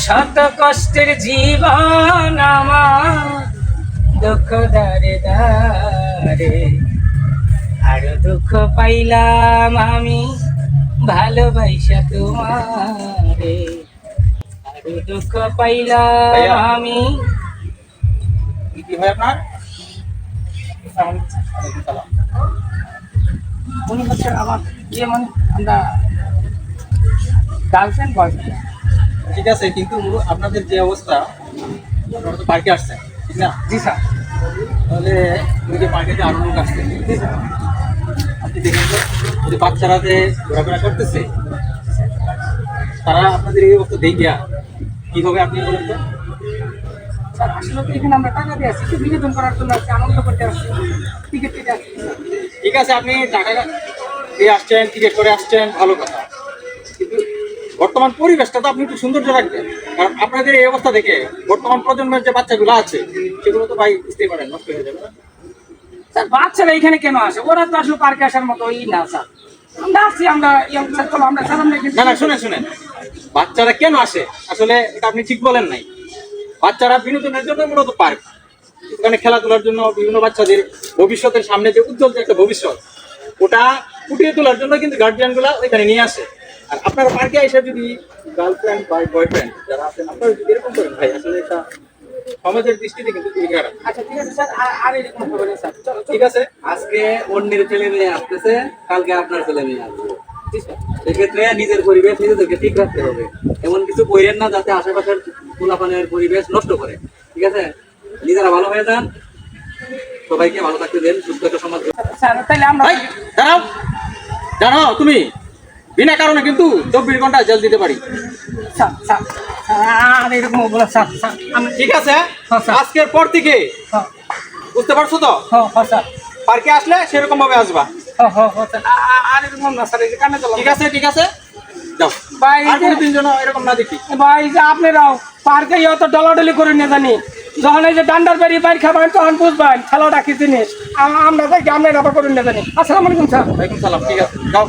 শত কষ্টের জীবন আমার, দুঃখ দারে দারে, আরো দুঃখ পাইলাম আমি ভালোবাসা তোমারে, আরো দুঃখ পাইলাম ভাইয়া। আমি। কি হয় আপনার? উনি হচ্ছে আমার মানে আমরা গার্লফ্রেন্ড বয়ফ্রেন্ড। ঠিক আছে, কিন্তু আপনাদের যে অবস্থা, আপনারা তো পার্কে আসছেন, ঠিক না? জি স্যার। তাহলে ওই যে পার্কে যে আরো লোক আসছে, জি স্যার। আপনি দেখেন তো, ওই যে বাচ্চারা যে ঘোরাফেরা করতেছে, তারা আপনাদের এই অবস্থা দেখিয়া কি হবে আপনি বলেন তো? স্যার আসলে তো এখানে আমরা টাকা দিয়ে আসছি, একটু বিনোদন করার জন্য আসছি, আনন্দ করতে আসছি, টিকিট কেটে আসছি। ঠিক আছে, আপনি টাকা দিয়ে আসছেন, টিকিট করে আসছেন, ভালো কথা। কিন্তু বর্তমান পরিবেশটা তো আপনি একটু সৌন্দর্য রাখবেন, কারণ আপনাদের এই অবস্থা দেখে বর্তমান প্রজন্মের যে বাচ্চাগুলো আছে সেগুলো তো ভাই বুঝতে পারেন নষ্ট হয়ে যাবে না? স্যার বাচ্চারা এখানে কেন আসে? ওরা তো আসলে পার্কে আসার মতো না স্যার। আমরা আসছি, আমরা চলো আমরা স্যার আমরা না না, শুনেন শুনেন, বাচ্চারা কেন আসে আসলে এটা আপনি ঠিক বলেন নাই। বাচ্চারা বিনোদনের জন্য মূলত পার্ক, ওখানে খেলাধুলার জন্য বিভিন্ন বাচ্চাদের ভবিষ্যতের সামনে যে উজ্জ্বল যে একটা ভবিষ্যৎ, ওটা ফুটিয়ে তোলার জন্য কিন্তু গার্জিয়ান গুলা ওইখানে নিয়ে আসে। আর আপনারা পার্কে এসে যদি গার্লফ্রেন্ড বা বয়ফ্রেন্ড যারা আছেন আপনারা যদি এরকম করেন ভাই, আসলে এটা সমাজের দৃষ্টিতে কিন্তু খুবই খারাপ। আচ্ছা ঠিক আছে স্যার, আর এরকম হবে না স্যার। চলো ঠিক আছে, আজকে অন্যের ছেলে মেয়ে আসতেছে, কালকে আপনার ছেলে মেয়ে আসবে। জি স্যার। সেক্ষেত্রে নিজের পরিবেশ নিজেদেরকে ঠিক রাখতে হবে। এমন কিছু কইরেন না যাতে আশেপাশের পোলাপানের পরিবেশ নষ্ট করে। ঠিক আছে, নিজেরা ভালো হয়ে যান, সবাইকে ভালো থাকতে দেন, সুস্থ একটা সমাজ। স্যার তাহলে আমরা ভাই দাঁড়াও, দাঁড়াও, তুমি বিনা কারণে কিন্তু 24 ঘন্টা জেল দিতে পারি। স্যার স্যার আর এরকম বলো স্যার। স্যার আমি ঠিক আছে, হ্যাঁ, স্যার। আজকের পর থেকে হ্যাঁ বুঝতে পারছো তো, হ্যাঁ স্যার। পার্কে আসলে সেরকম ভাবে আসবা। হ্যাঁ হ্যাঁ স্যার আর এরকম না স্যার, এই যে কানে চলো। ঠিক আছে, ঠিক আছে, যাও। ভাই আর কোনোদিন যেন এরকম না দেখি। ভাই যে আপনারাও পার্কে অত ডলাডলি করে নিয়ে জানি, যখন এই যে ডান্ডার বাড়ি বাইর খাবেন তখন বুঝবেন খেলাটা কি জিনিস। আমরা যাই আপনারা আবার করে নিয়ে জানি। আসসালামু আলাইকুম স্যার। ওয়ালাইকুম সালাম, ঠিক আছে, যাও।